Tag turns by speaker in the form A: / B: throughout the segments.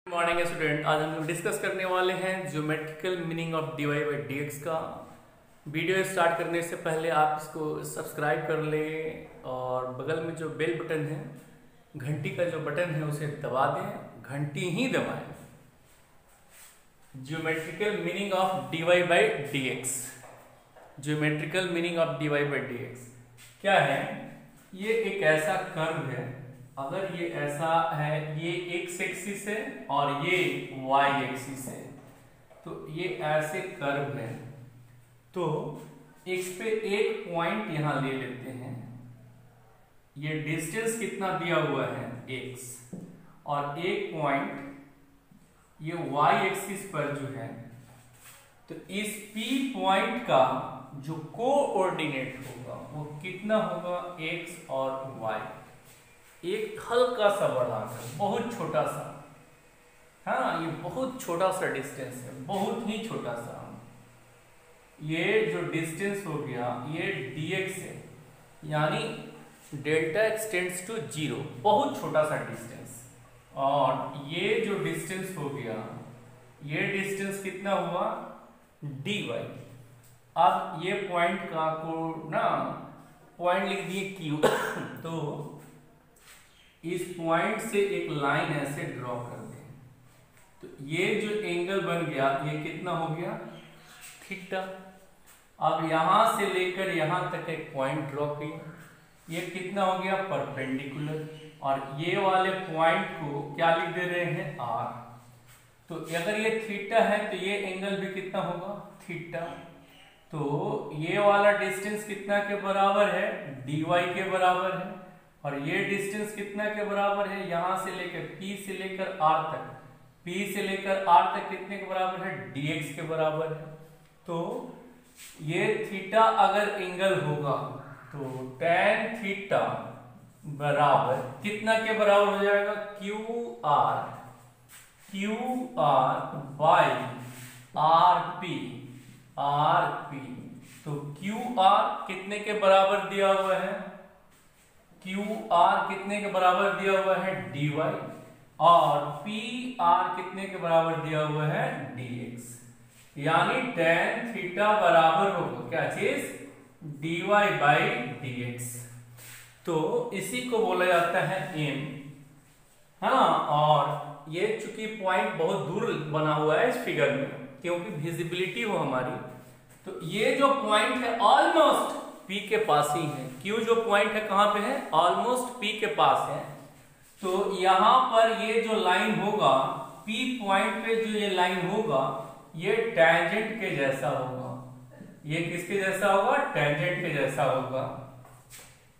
A: Morning student, आज हम लोग डिस्कस करने वाले हैं geometrical meaning of dy by dx का। वीडियो स्टार्ट करने से पहले आप इसको सब्सक्राइब कर लें और बगल में जो बेल बटन है, घंटी का जो बटन है उसे दबा दें, घंटी ही दबाएं। Geometrical meaning of dy by dx। Geometrical meaning of dy by dx क्या है? ये एक ऐसा कर्व है, अगर ये ऐसा है, ये x एक्सिस है और ये y एक्सिस है, तो ये ऐसे कर्व है। तो x पे एक पॉइंट यहां ले लेते हैं। ये डिस्टेंस कितना दिया हुआ है x, और एक पॉइंट ये y एक्सिस पर जो है, तो इस P पॉइंट का जो कोऑर्डिनेट होगा वो कितना होगा? x और y। एक हल्का सा बढ़ाकर, बहुत छोटा सा, हाँ, ये बहुत छोटा सा डिस्टेंस है, बहुत ही छोटा सा। ये जो डिस्टेंस हो गया ये dx है, यानी डेल्टा एक्स टेंड्स टू 0, बहुत छोटा सा डिस्टेंस। और ये जो डिस्टेंस हो गया, ये डिस्टेंस कितना हुआ? dy। अब ये पॉइंट का को ना पॉइंट लिख दिए q। तो इस पॉइंट से एक लाइन ऐसे ड्रॉ कर दें, तो ये जो एंगल बन गया ये कितना हो गया? थीटा। अब यहां से लेकर यहां तक एक पॉइंट ड्रॉ किया, ये कितना हो गया? परपेंडिकुलर। और ये वाले पॉइंट को क्या लिख दे रहे हैं? r। तो अगर ये थीटा है तो ये एंगल भी कितना होगा? थीटा। तो ये वाला डिस्टेंस कितना के बराबर है? dy के बराबर है। और ये डिस्टेंस कितना के बराबर है? यहां से लेकर P से लेकर R तक, P से लेकर R तक कितने के बराबर है? dx के बराबर है। तो ये थीटा अगर एंगल होगा तो tan थीटा बराबर कितना के बराबर हो जाएगा? QR by RP। तो QR कितने के बराबर दिया हुआ है? QR कितने के बराबर दिया हुआ है? dy। और PR कितने के बराबर दिया हुआ है? dx। यानी tan थीटा बराबर होगा क्या चीज? dy by dx। तो इसी को बोला जाता है m, है ना। और ये चूंकि पॉइंट बहुत दूर बना हुआ है इस फिगर में, क्योंकि विजिबिलिटी हो हमारी, तो ये जो पॉइंट है ऑलमोस्ट P के पास ही है। Q जो पॉइंट है कहां पे है? ऑलमोस्ट P के पास है। तो यहां पर ये जो लाइन होगा, P पॉइंट पे जो ये लाइन होगा, ये टेंजेंट के जैसा होगा। ये किसके जैसा होगा? टेंजेंट के जैसा होगा।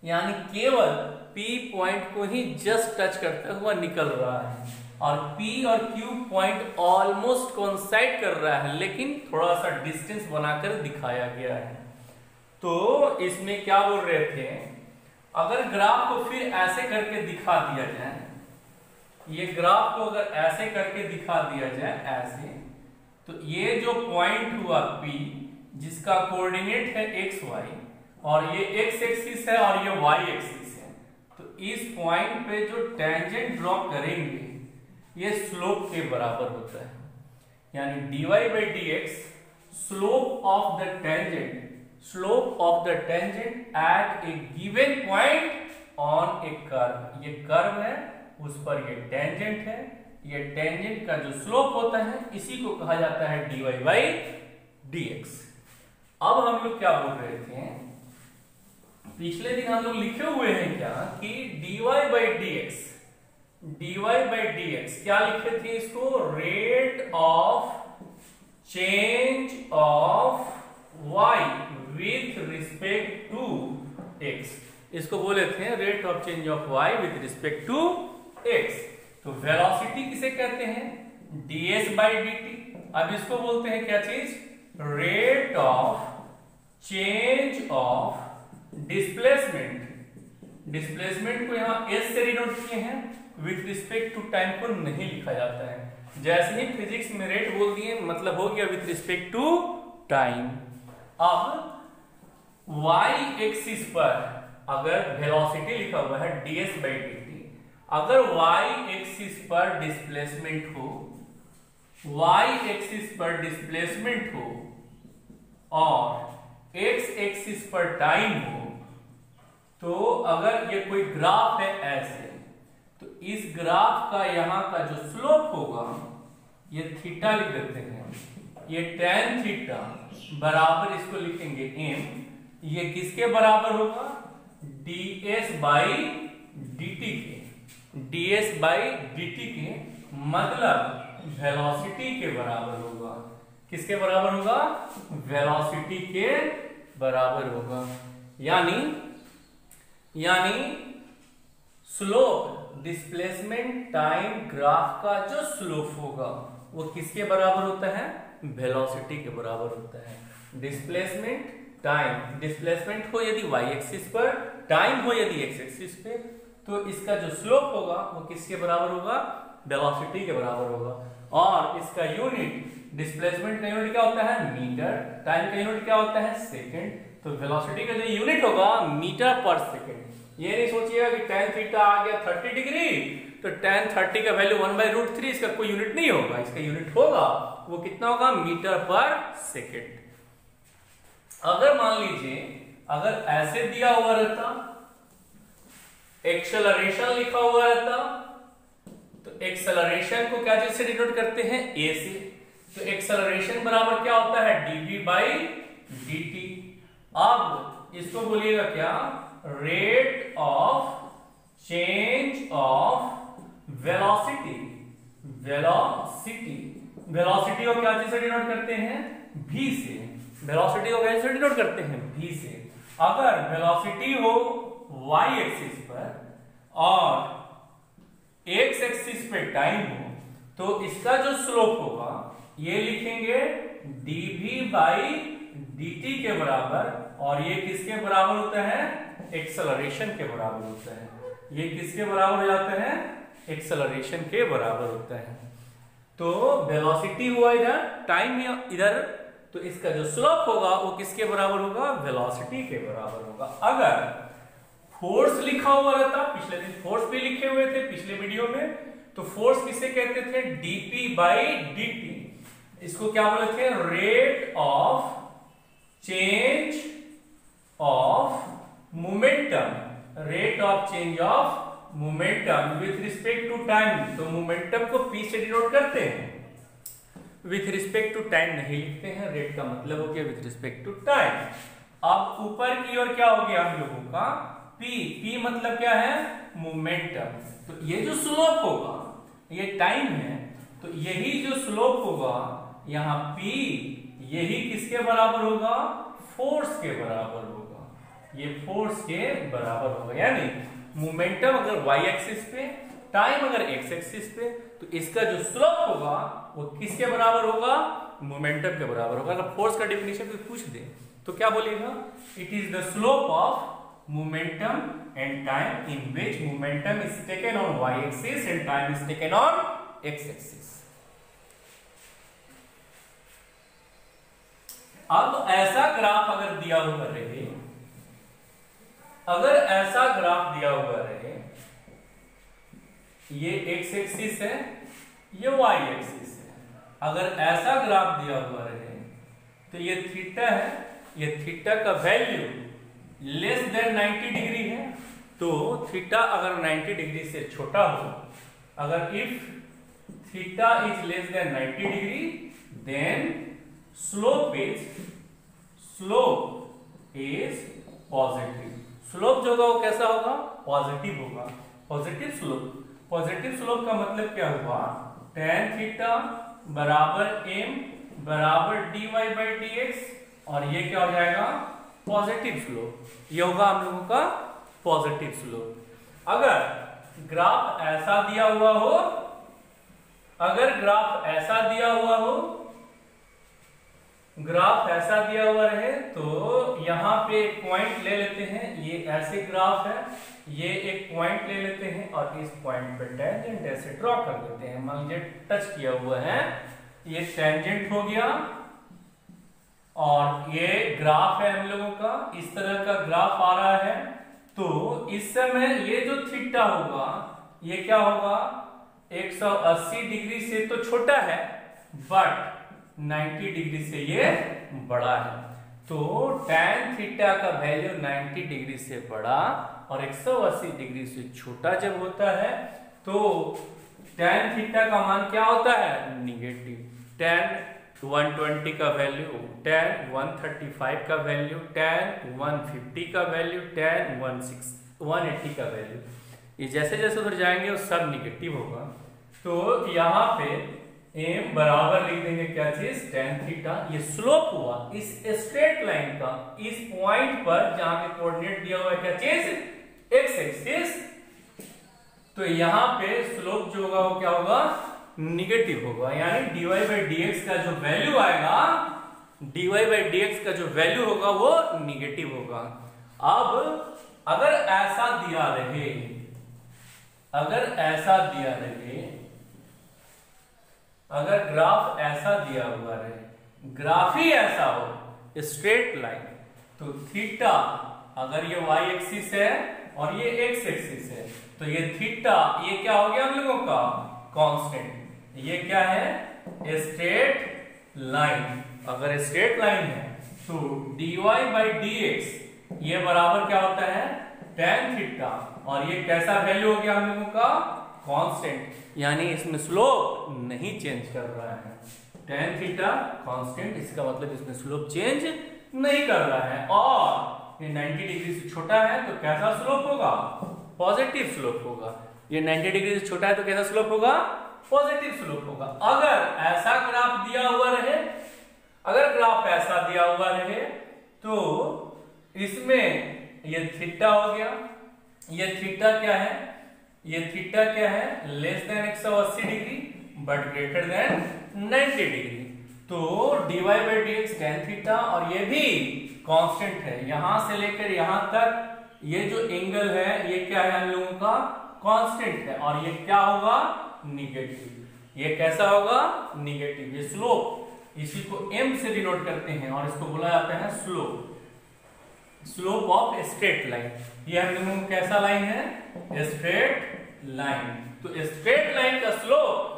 A: यानी केवल P पॉइंट को ही जस्ट टच करता हुआ निकल रहा है, और P और Q पॉइंट ऑलमोस्ट कोइंसाइड कर रहा है, लेकिन थोड़ा सा डिस्टेंस बनाकर दिखाया गया है। तो इसमें क्या बोल रहे थे? अगर ग्राफ को फिर ऐसे करके दिखा दिया जाए, ये ग्राफ को अगर ऐसे करके दिखा दिया जाए ऐसे, तो ये जो पॉइंट हुआ P, जिसका कोऑर्डिनेट है x y, और ये x एक्सिस है और ये y एक्सिस है, तो इस पॉइंट पे जो टेंजेंट ड्रॉ करेंगे ये स्लोप के बराबर होता है। यानी dy by dx slope of the tangent, slope of the tangent at a given point on a curve। ये कर्व है, उस पर ये टेंजेंट है, ये टेंजेंट का जो स्लोप होता है इसी को कहा जाता है dy बाई dx। अब हम लोग क्या बोल रहे थे? पिछले दिन हम लोग लिखे हुए हैं क्या कि dy बाई dx क्या लिखे थे इसको? Rate of change of y with respect to x। इसको बोले थे rate of change of y with respect to x। तो वेलोसिटी किसे कहते हैं? ds by dt। अब इसको बोलते हैं क्या चीज? Rate of change of displacement. Displacement को यहां s से डिनोट किए हैं, विथ रिस्पेक्ट टू टाइम को नहीं लिखा जाता है। जैसे ही फिजिक्स में रेट बोल दिए मतलब हो गया विथ रिस्पेक्ट टू टाइम। अब y एक्सिस पर अगर वेलोसिटी लिखा हुआ है ds बाई dt, अगर y एक्सिस पर डिस्प्लेसमेंट हो, y एक्सिस पर डिस्प्लेसमेंट हो और x एक्सिस पर टाइम हो, तो अगर ये कोई ग्राफ है ऐसे, तो इस ग्राफ का यहां का जो स्लोप होगा, ये थीटा लिख देते हैं, ये tan थीटा बराबर इसको लिखेंगे m, ये किसके बराबर होगा, ds बाई dt के, ds बाई dt के, मतलब वेलोसिटी के बराबर होगा। किसके बराबर होगा, वेलोसिटी के बराबर होगा। यानी स्लोप, डिस्प्लेसमेंट टाइम ग्राफ का जो स्लोप होगा वो किसके बराबर होता है, वेलोसिटी के बराबर होता है। डिस्प्लेसमेंट टाइम, डिस्प्लेसमेंट हो यदि y एक्सिस पर, टाइम हो यदि x एक्सिस पे, तो इसका जो स्लोप होगा वो किसके बराबर होगा, वेलोसिटी के बराबर होगा। और इसका यूनिट, डिस्प्लेसमेंट का यूनिट क्या होता है, मीटर, टाइम का यूनिट क्या होता है, सेकंड, तो वेलोसिटी का जो यूनिट होगा मीटर पर सेकंड। ये नहीं सोचिएगा कि tan थीटा आ गया 30 डिग्री, तो tan 30 का वैल्यू 1/√3, इसका कोई यूनिट नहीं होगा, इसका यूनिट होगा वो कितना होगा, मीटर पर सेकंड। अगर मान लीजिए अगर ऐसे दिया हुआ रहता, एक्सेलरेशन लिखा हुआ रहता, तो एक्सेलरेशन को क्या चीज से डिनोट करते हैं, a से, तो एक्सेलरेशन बराबर क्या होता है, dv बाई dt। अब इसको बोलिएगा क्या, rate of change of velocity. Velocity को क्या चीज से डिनोट करते हैं, v से। वेलोसिटी को कैसे डिनोट करते हैं, v से। अगर वेलोसिटी हो y एक्सिस पर और x एक्सिस पे टाइम हो, तो इसका जो स्लोप होगा ये लिखेंगे dv बाई dt के बराबर, और ये किसके बराबर होता है, एक्सेलरेशन के बराबर होता है। ये किसके बराबर हो जाता है, एक्सेलरेशन के बराबर होता है। तो वेलोसिटी हुआ इधर, टाइम इधर, तो इसका जो स्लोप होगा वो किसके बराबर होगा, वेलोसिटी के बराबर होगा। अगर फोर्स लिखा हुआ रहता, पिछले दिन फोर्स भी लिखे हुए थे पिछले वीडियो में, तो फोर्स किसे कहते थे, dp बाई dt। इसको क्या बोले थे, rate of change of momentum, rate of change of momentum with respect to time. तो मोमेंटम को p से डिनोट करते हैं, विथ रिस्पेक्ट टू टाइम नहीं लिखते हैं। रेट का मतलब हो गया विथ रिस्पेक्ट टू टाइम। अब ऊपर की ओर क्या हो गया हम लोगों का, p मतलब क्या है, मोमेंटम। तो ये जो स्लोप होगा, ये टाइम है, तो यही जो स्लोप होगा यहाँ p, यही किसके बराबर होगा, फोर्स के बराबर होगा। ये फोर्स के बराबर होगा। यानी मोमेंटम अगर y एक्सिस पे, टाइम अगर x एक्सिस पे, तो इसका जो स्लोप होगा वो किसके बराबर होगा, मोमेंटम के बराबर होगा। अगर फोर्स का डेफिनेशन कोई पूछ दे तो क्या बोलेगा, it is the slope of momentum and time in which momentum is taken on y axis and time is taken on x axis. अब ऐसा ग्राफ अगर दिया हुआ रहे, अगर ऐसा ग्राफ दिया हुआ रहे, ये x एक्सिस है, ये y एक्सिस है, अगर ऐसा ग्राफ दिया हुआ रहे, तो ये थीटा है, ये थीटा का वैल्यू लेस देन 90 डिग्री है, तो थीटा अगर 90 डिग्री से छोटा हो, अगर if theta is less than 90 degree, then slope is positive. Slope जो होगा वो कैसा होगा, पॉजिटिव होगा, पॉजिटिव स्लोप। पॉजिटिव स्लोप का मतलब क्या हुआ, tan थीटा बराबर m बराबर dy बाई dx, और ये क्या हो जाएगा, पॉजिटिव स्लोप। ये होगा हम लोगों का पॉजिटिव स्लोप। अगर ग्राफ ऐसा दिया हुआ हो, अगर ग्राफ ऐसा दिया हुआ हो, ग्राफ ऐसा दिया हुआ रहे, तो यहां पे एक पॉइंट ले लेते हैं, ये ऐसे ग्राफ है, ये एक पॉइंट ले लेते हैं और इस पॉइंट पे टेंजेंट ऐसे ड्रॉ कर देते हैं। मान लीजिए टच किया हुआ है, ये टेंजेंट हो गया और ये ग्राफ है हम लोगों का, इस तरह का ग्राफ आ रहा है। तो इस समय ये जो थीटा होगा ये क्या होगा 180 डिग्री से तो छोटा है बट 90 डिग्री से ये बड़ा है। तो tan थीटा का वैल्यू 90 डिग्री से बड़ा और 180 डिग्री से छोटा जब होता है तो tan थीटा का मान क्या होता है निगेटिव। tan 120 का वैल्यू, tan 135 का वैल्यू, tan 150 का वैल्यू, tan 180 का वैल्यू, ये जैसे जैसे उधर जाएंगे वो सब निगेटिव होगा। तो यहाँ पे m बराबर लिख देंगे क्या चीज tan थीटा। ये स्लोप हुआ इस स्ट्रेट लाइन का इस पॉइंट पर जहां पे कोऑर्डिनेट दिया हुआ है क्या चीज x एक्सिस। तो यहाँ पे स्लोप जो होगा वो क्या होगा निगेटिव होगा, यानी dy by dx का जो वैल्यू आएगा dy by dx का जो वैल्यू होगा वो निगेटिव होगा। अब अगर ऐसा दिया रहे, अगर ऐसा दिया रहे, अगर ग्राफ ऐसा दिया हुआ रहे, ग्राफ ही ऐसा हो स्ट्रेट लाइन, तो थीटा अगर ये y एक्सिस है और ये x एक्सिस है तो ये थीटा ये क्या हो गया हम लोगों का कांस्टेंट। ये क्या है स्ट्रेट लाइन। अगर स्ट्रेट लाइन है तो dy by dx ये बराबर क्या होता है tan थीटा और ये कैसा वैल्यू हो गया हम लोगों का कांस्टेंट, यानी इसमें स्लोप नहीं चेंज कर रहा है। tan थीटा कांस्टेंट, इसका मतलब इसमें स्लोप चेंज नहीं कर रहा है और ये 90 डिग्री से छोटा है तो कैसा स्लोप होगा पॉजिटिव स्लोप होगा। ये 90 डिग्री से छोटा है तो कैसा स्लोप होगा पॉजिटिव स्लोप होगा। अगर ऐसा ग्राफ दिया हुआ रहे, अगर ग्राफ ऐसा दिया हुआ रहे तो इसमें ये थीटा हो गया, ये थीटा क्या है, ये थीटा क्या है less than 180 degree but greater than 90 degree. तो dy by dx tan theta और ये भी कांस्टेंट है, यहां से लेकर यहां तक ये जो एंगल है ये क्या है हम लोगों का कांस्टेंट है और ये क्या होगा निगेटिव। ये कैसा होगा निगेटिव। ये स्लोप इसी को m से डिनोट करते हैं और इसको बोला जाता है slope, slope of straight line. ये हम लोगों को कैसा लाइन है स्ट्रेट लाइन। तो स्ट्रेट लाइन का स्लोप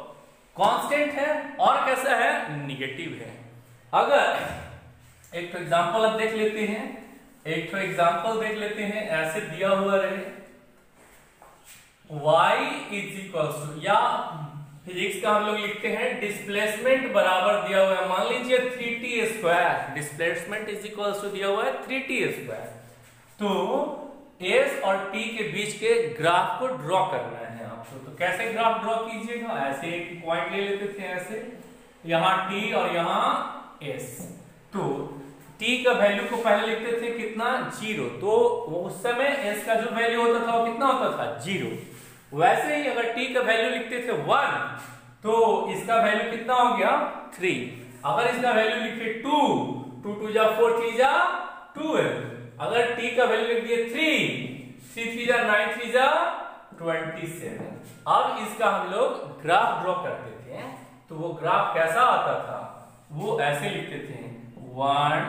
A: कांस्टेंट है और कैसा है निगेटिव है। अगर एक तो एग्जांपल अब देख लेते हैं, एक तो एग्जांपल देख लेते हैं। ऐसे दिया हुआ रहे y इज इक्वल टू, या फिजिक्स का हम लोग लिखते हैं डिस्प्लेसमेंट बराबर दिया हुआ है, मान लीजिए 3t square, displacement is equal to दिया हुआ है 3t स्क्वायर। तो s और t के बीच के ग्राफ को ड्रॉ करना है आपको। तो कैसे ग्राफ ड्रॉ कीजिएगा, ऐसे एक पॉइंट ले लेते थे, ऐसे यहां t और यहां s। तो t का वैल्यू को पहले लिखते थे कितना 0, तो उस समय s का जो वैल्यू होता था वो कितना होता था 0। वैसे ही अगर t का वैल्यू लिखते थे 1 तो इसका वैल्यू कितना हो गया 3। अगर इसका वैल्यू लिखे 2, 2 2 जा 4 3 जा 12। अगर t का वैल्यू लिख दिए 3, 3 3 जा 9 3 जा 27। अब इसका हम लोग ग्राफ ड्रॉ करते थे तो वो ग्राफ कैसा आता था, वो ऐसे लिखते थे 1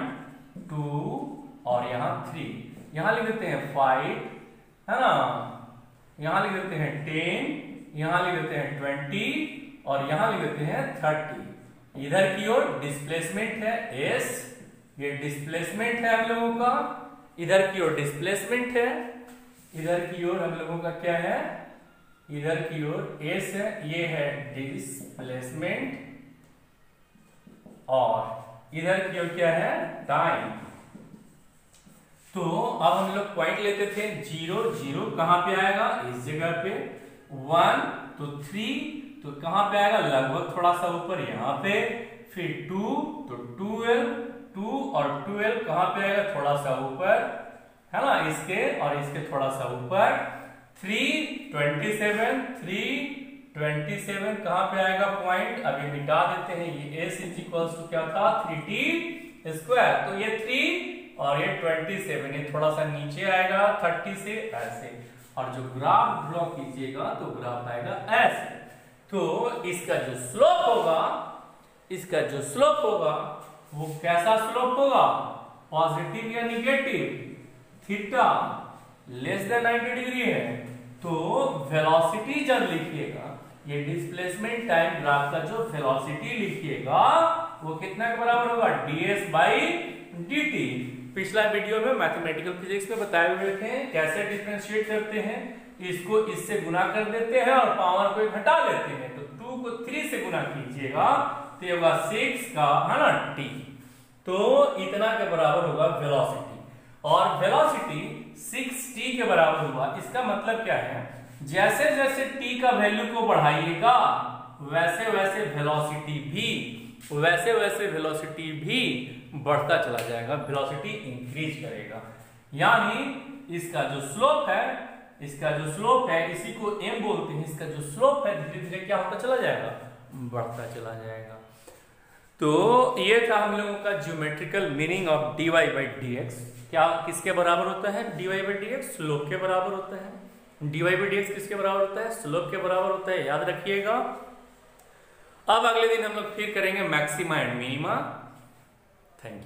A: 2 और यहाँ 3, यहाँ लिख देते हैं 5 है ना, यहाँ लिख देते हैं 10, यहाँ लिख देते हैं 20 और यहाँ लिख देते हैं 30। इधर की ओर डिस्प्लेसमेंट है s, ये डिस्प्लेसमेंट है हम लोगों का, इधर की ओर डिस्प्लेसमेंट है, इधर की ओर हम लोगों का क्या है, इधर की ओर s है, ये है डिस्प्लेसमेंट और इधर की ओर क्या है टाइम। तो अब हम लोग पॉइंट लेते थे 0 0 कहां पे आएगा इस जगह पे, 1 तो 3 तो कहां पे आएगा लगभग थोड़ा सा ऊपर यहाँ पे, फिर 2 तो 12 2 और 12 कहां पे आएगा थोड़ा सा ऊपर है ना, इसके और इसके थोड़ा सा ऊपर, 3 27 कहां पे आएगा पॉइंट, अभी मिटा देते हैं, ये s इज इक्वल टू क्या था 3t स्क्वायर। तो ये 3 और ये 27, ये थोड़ा सा नीचे आएगा 30 से ऐसे, और जो ग्राफ ड्रॉ कीजिएगा तो ग्राफ आएगा ऐसे। तो इसका जो स्लोप होगा, इसका जो स्लोप होगा वो कैसा स्लोप होगा पॉजिटिव या negative. Theta less than 90 degree है तो वेलोसिटी जब लिखिएगा, ये डिस्प्लेसमेंट टाइम ग्राफ का जो वेलोसिटी लिखिएगा वो कितना के बराबर होगा, ds बाई dt। पिछला वीडियो में मैथमेटिकल फिजिक्स में बताए हुए थे कैसे डिफरेंशिएट करते हैं, इसको इससे गुना कर देते हैं और पावर को घटा देते हैं। तो 2 को 3 से गुना कीजिएगा तो ये होगा 6 का, है ना, t। तो इतना के बराबर होगा वेलोसिटी, और वेलोसिटी 6t के बराबर हुआ। इसका मतलब क्या है, जैसे जैसे t का वैल्यू को बढ़ाइएगा वैसे वैसे वेलोसिटी भी बढ़ता चला जाएगा, वेलोसिटी इंक्रीज करेगा। यानी इसका जो स्लोप है इसी को m बोलते हैं, इसका जो स्लोप है धीरे धीरे क्या होता चला जाएगा, बढ़ता चला जाएगा। तो ये था हम लोगों का geometrical meaning of dy by dx। क्या किसके बराबर होता है, dy बाई dx स्लोप के बराबर होता है। dy बाई dx किसके बराबर होता है, स्लोप के बराबर होता है, याद रखिएगा। अब अगले दिन हम लोग फिर करेंगे maxima and minima. Thank you.